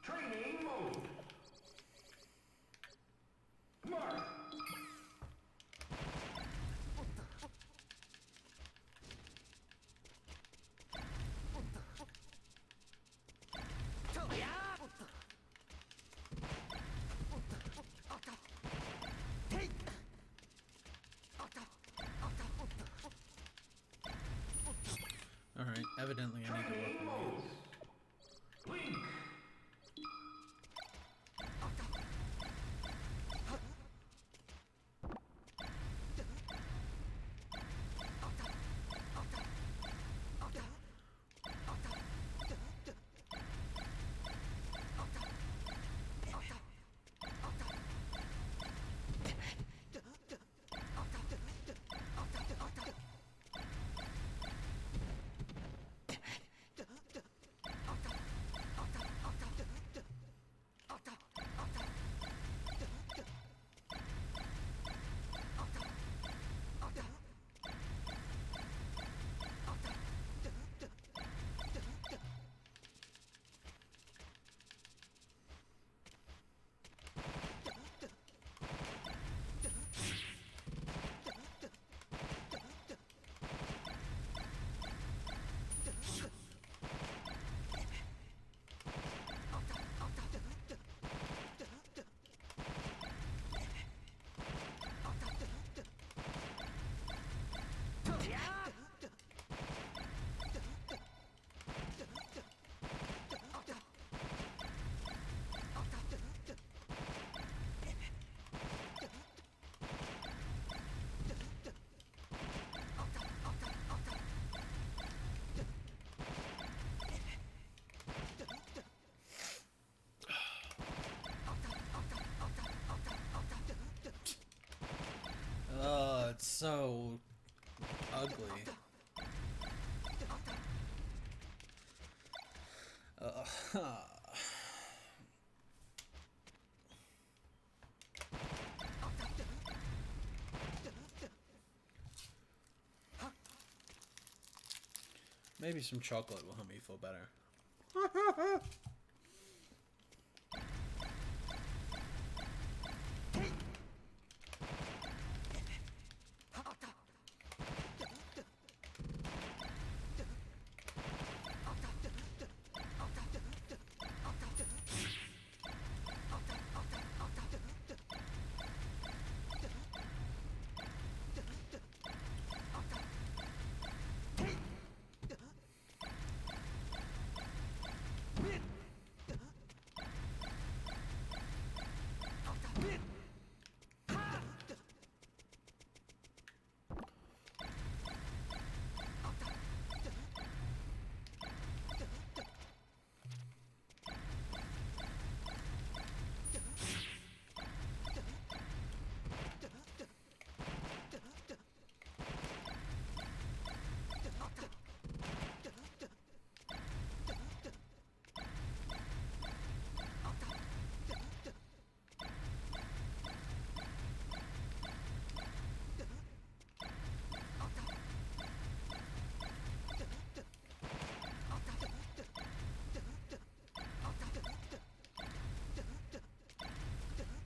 Training mode. Mark. Alright, evidently I need to work on these. Link. It's so ugly. Maybe some chocolate will help me feel better.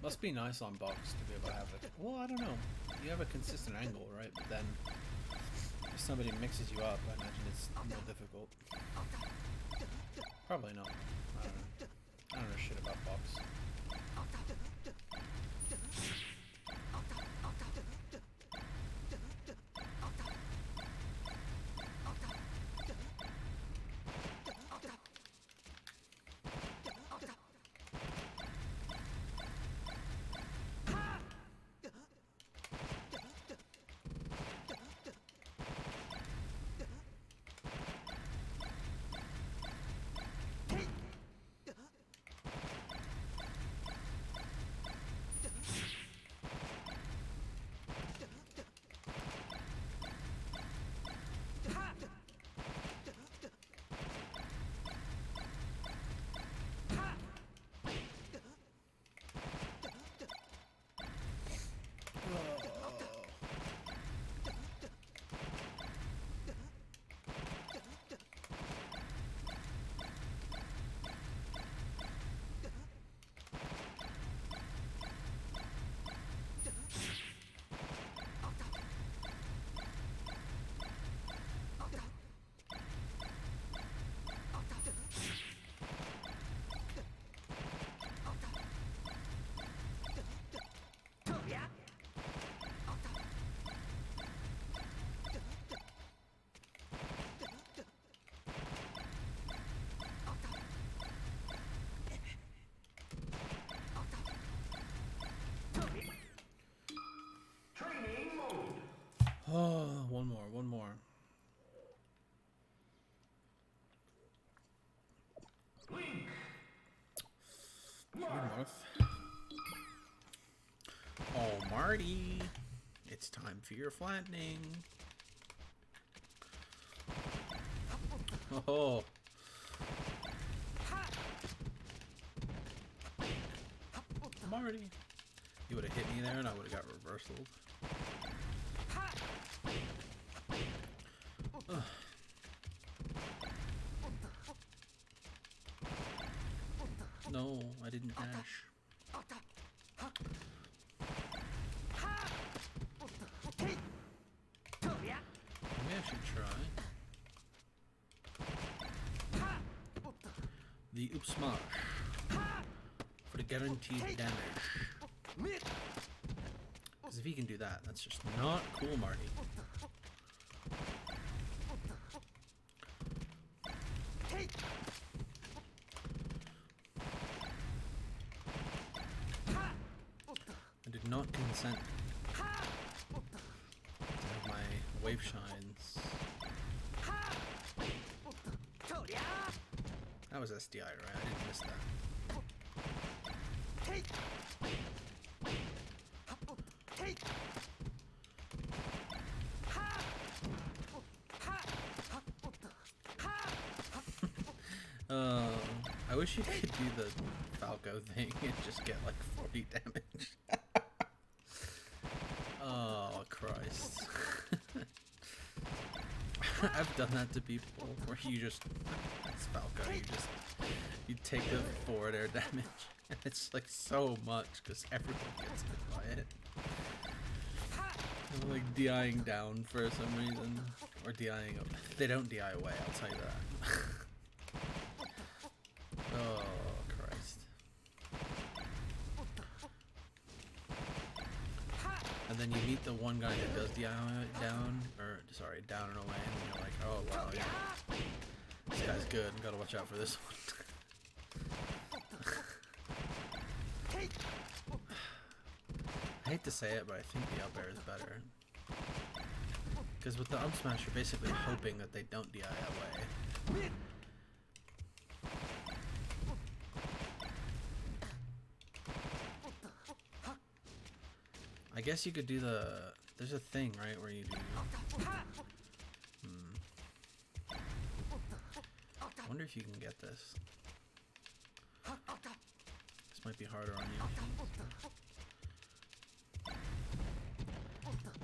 Must be nice on box to be able to have a... Well, I don't know. You have a consistent angle, right? But then if somebody mixes you up, I imagine it's more difficult. Probably not. I don't know. I don't know shit about box. Training mode. Oh, one more. Blink. Good Mark. North. Oh, Marty. It's time for your flattening. Oh. Marty. You would have hit me there and I would have got reversaled. Ugh. No, I didn't dash. Maybe I should try. The Oops Smash. For the guaranteed damage. Because if he can do that, that's just not cool, Marty. I did not consent to have my wave shines. That was SDI, right? I didn't miss that. I wish you could do the Falco thing and just get like 40 damage. Oh, Christ. I've done that to people where you just, it's Falco, you take the forward air damage. And it's like so much because everyone gets hit by it. I'm like DIing down for some reason. Or DIing up. They don't DI away, I'll tell you that. Oh, Christ. And then you meet the one guy that does DI down, or sorry, down and away, and you're like, oh wow, yeah. This guy's good, gotta watch out for this one. I hate to say it, but I think the up air is better. Because with the up smash, you're basically hoping that they don't DI away. I guess you could do the... There's a thing, right, where you do... I wonder if you can get this. This might be harder on you.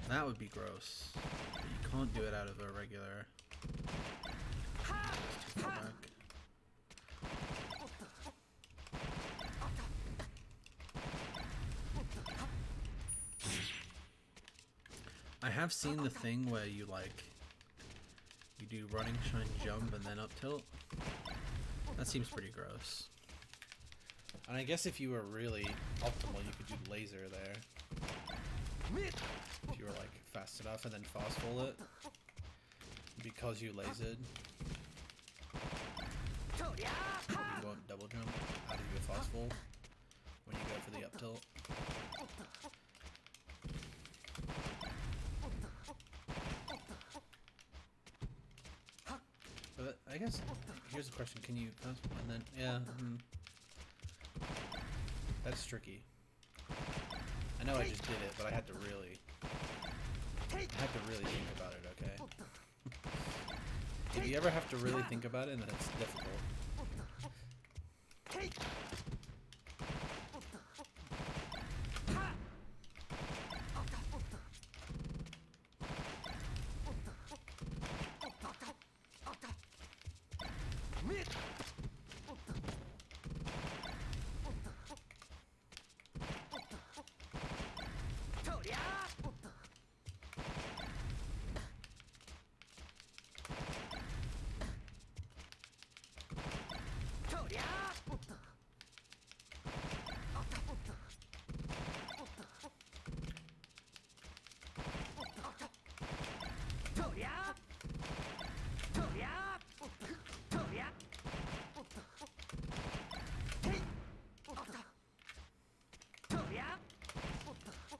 That would be gross. But you can't do it out of a regular... It's too far back. I have seen the thing where you like you do running, shine, jump, and then up tilt. That seems pretty gross. And I guess if you were really optimal, you could do laser there. If you were like fast enough and then fast fall it. Because you lasered. You won't double jump out of your fast fall when you go for the up tilt. But I guess here's the question: can you fast fall and then that's tricky. I know I just did it, but I had to really think about it. Okay. If you ever have to really think about it, then it's difficult.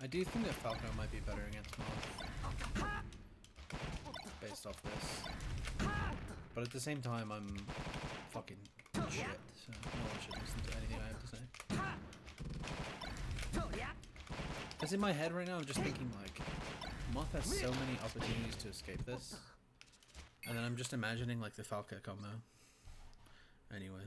I do think that Falco might be better against Moth, based off this. But at the same time, I'm fucking shit, so no one should listen to anything I have to say. Because in my head right now, I'm just thinking, like, Moth has so many opportunities to escape this. And then I'm just imagining, like, the Falco combo. Anyway.